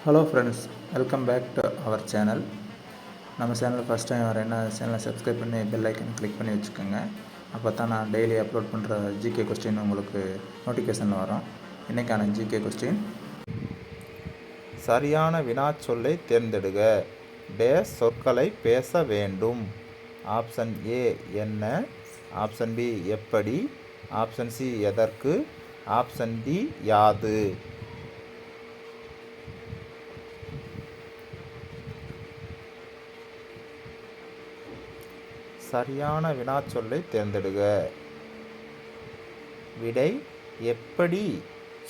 Hello friends, welcome back to our channel. நம்ம channel first time வரேன்னா சேனலை subscribe பண்ணி பெல் ஐக்கன் கிளிக் பண்ணி வச்சுக்கோங்க. அப்போ தான் நான் டெய்லி அப்லோட் பண்ணுற ஜிகே கொஸ்டின் உங்களுக்கு நோட்டிஃபிகேஷனில் வரும். இன்றைக்கான ஜிகே கொஸ்டின்: சரியான வினாச்சொல்லை தேர்ந்தெடுக. டேஸ் சொற்களை பேச வேண்டும். ஆப்ஷன் ஏ என்ன, ஆப்ஷன் பி எப்படி, ஆப்ஷன் சி எதற்கு, ஆப்ஷன் டி யாது. சரியான வினாச்சொல்லை தேர்ந்தெடுக. விடை எப்படி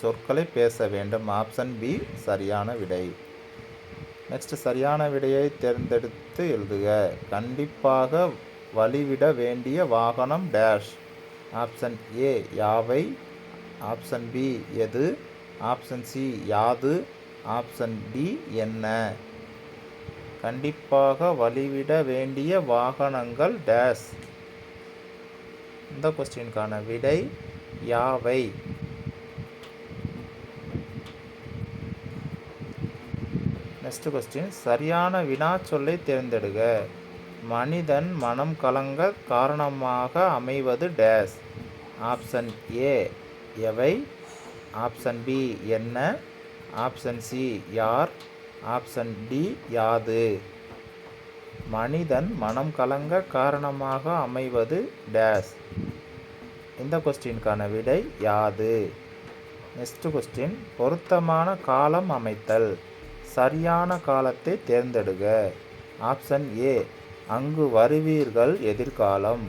சொற்களை பேச வேண்டும். ஆப்ஷன் பி சரியான விடை. நெக்ஸ்ட், சரியான விடையை தேர்ந்தெடுத்து எழுதுக. கண்டிப்பாக வழிவிட வேண்டிய வாகனம் டேஷ். ஆப்ஷன் ஏ யாவை, ஆப்ஷன் பி எது, ஆப்ஷன் சி யாது, ஆப்ஷன் டி என்ன. கண்டிப்பாக வழிவிட வேண்டிய வாகனங்கள் டேஷ். இந்த கொஸ்டினுக்கான விடை யாவை. நெக்ஸ்ட் கொஸ்டின்: சரியான வினாச்சொல்லை தேர்ந்தெடுக. மனிதன் மனம் கலங்க காரணமாக அமைவது டேஷ். ஆப்ஷன் ஏ எவை, ஆப்ஷன் பி என்ன, ஆப்ஷன் சி யார், ஆப்ஷன் டி யாது. மனிதன் மனம் கலங்க காரணமாக அமைவது டேஷ். இந்த கொஸ்டினுக்கான விடை யாது. நெக்ஸ்ட் கொஸ்டின்: பொருத்தமான காலம் அமைத்தல். சரியான காலத்தை தேர்ந்தெடுக. ஆப்ஷன் ஏ அங்கு வருவீர்கள் எதிர்காலம்,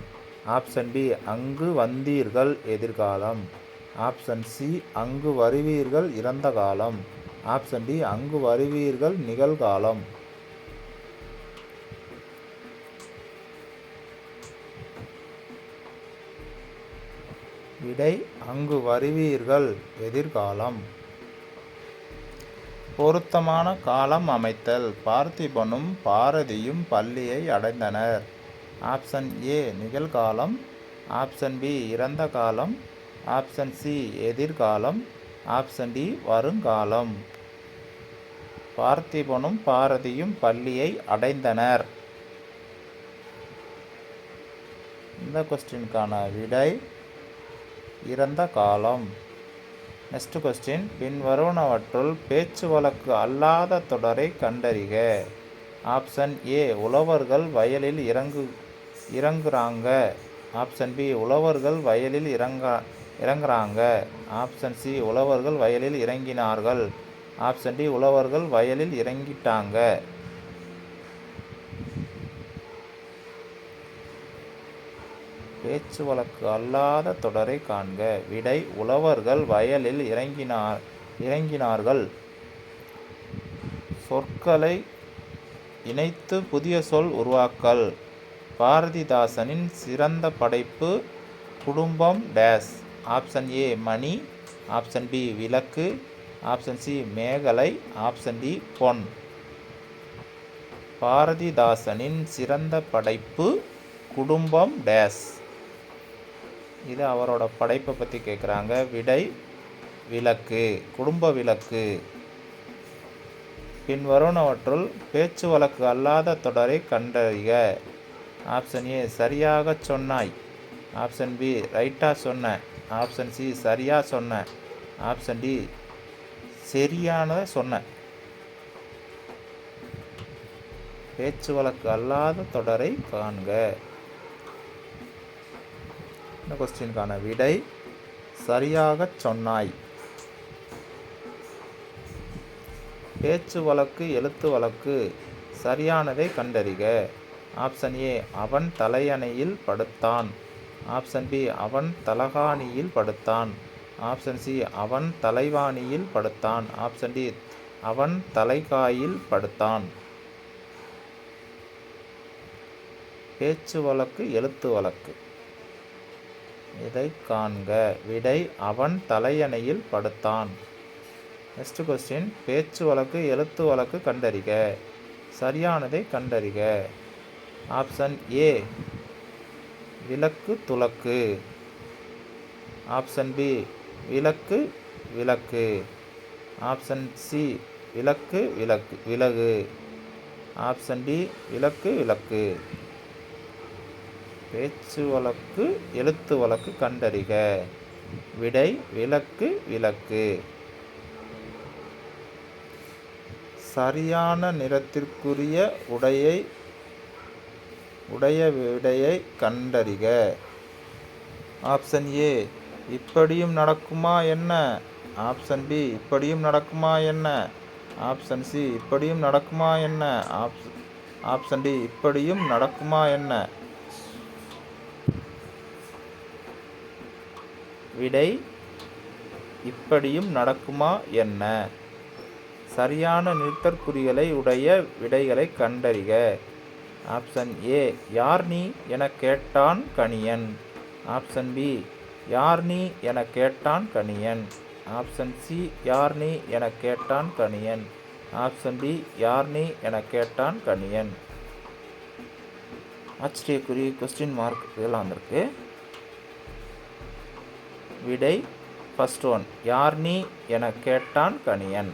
ஆப்ஷன் பி அங்கு வந்தீர்கள் எதிர்காலம், ஆப்ஷன் சி அங்கு வருவீர்கள் இறந்த காலம், ஆப்ஷன் டி அங்கு வருவீர்கள் நிகழ்காலம். விடை அங்கு வருவீர்கள் எதிர்காலம். பொருத்தமான காலம் அமைத்தல். பார்த்திபனும் பாரதியும் பள்ளியை அடைந்தனர். ஆப்ஷன் ஏ நிகழ்காலம், ஆப்ஷன் பி இறந்த காலம், ஆப்ஷன் சி எதிர்காலம், ஆப்ஷன் டி வருங்காலம். பார்த்திபனும் பாரதியும் பள்ளியை அடைந்தனர். இந்த கொஸ்டினுக்கான விடை இறந்த காலம். நெக்ஸ்ட் கொஸ்டின்: பின்வருவனவற்றுள் பேச்சு வழக்கு அல்லாத தொடரை கண்டறிக. ஆப்ஷன் ஏ உழவர்கள் வயலில் இறங்குறாங்க, ஆப்ஷன் பி உழவர்கள் வயலில் இறங்குறாங்க, ஆப்ஷன் சி உழவர்கள் வயலில் இறங்கினார்கள், ஆப்ஷன் டி உழவர்கள் வயலில் இறங்கிட்டாங்க. பேச்சு வழக்கு அல்லாத தொடரை காண்க. விடை உழவர்கள் வயலில் இறங்கினார்கள். சொற்களை இணைத்து புதிய சொல் உருவாக்கல். பாரதிதாசனின் சிறந்த படைப்பு குடும்பம் டேஷ். ஆப்ஷன் ஏ மணி, ஆப்ஷன் பி விளக்கு, ஆப்ஷன் சி மேகலை, ஆப்ஷன் டி பொன். பாரதிதாசனின் சிறந்த படைப்பு குடும்பம் டேஷ். இது அவரோட படைப்பை பற்றி கேட்குறாங்க. விடை விளக்கு, குடும்ப விளக்கு. பின்வருவனவற்றுள் பேச்சு வழக்கு அல்லாத தொடரை கண்டறிக. ஆப்ஷன் ஏ சரியாக சொன்னாய், ஆப்ஷன் பி ரைட்டாக சொன்ன, ஆப்ஷன் சி சரியாக சொன்ன, ஆப்ஷன் டி சரியானதை சொன்ன. பேச்சு வழக்கு அல்லாத தொடரை காண்க. இந்த கொஸ்டினுக்கான விடை சரியாக சொன்னாய். பேச்சு வழக்கு எழுத்து வழக்கு. சரியானதை கண்டறிக. ஆப்ஷன் ஏ அவன் தலையணையில் படுத்தான், ஆப்ஷன் பி அவன் தலகாணியில் படுத்தான், ஆப்ஷன் சி அவன் தலைவாணியில் படுத்தான், ஆப்ஷன் டி அவன் தலைகாயில் படுத்தான். பேச்சு வழக்கு எழுத்து வழக்கு. இதை காண்க. விடை அவன் தலையணையில் படுத்தான். நெக்ஸ்ட் கொஸ்டின்: பேச்சு வழக்கு எழுத்து வழக்கு கண்டறிக. சரியானதை கண்டறிக. ஆப்ஷன் ஏ விளக்கு துலக்கு, ஆப்ஷன் பி விளக்கு விளக்கு, ஆப்ஷன் சி விளக்கு விளக்கு விலகு. ஆப்ஷன் டி விளக்கு விளக்கு. பேச்சு வழக்கு எழுத்து வழக்கு கண்டறிக. விடை விளக்கு விளக்கு. சரியான நிறத்திற்குரிய உடைய விடையை கண்டறிக. ஆப்ஷன் ஏ இப்படியும் நடக்குமா என்ன. ஆப்ஷன் பி இப்படியும் நடக்குமா என்ன. ஆப்ஷன் சி இப்படியும் நடக்குமா என்ன. ஆப்ஷன் டி இப்படியும் நடக்குமா என்ன. விடை இப்படியும் நடக்குமா என்ன. சரியான நிறுத்தற்குறிகளை உடைய விடைகளை கண்டறிக. ஆப்ஷன் ஏ யார் நீ என கேட்டான் கணியன். ஆப்ஷன் பி யார் நீ என கேட்டான் கணியன். ஆப்ஷன் சி யார் நீ என கேட்டான் கணியன். ஆப்ஷன் டி யார் நீ என கேட்டான் கணியன். ஆச்சரியக்குறி கொஸ்டின் மார்க் இதெல்லாம் வந்திருக்கு. விடை ஃபர்ஸ்ட் ஒன் யார் நீ என கேட்டான் கணியன்.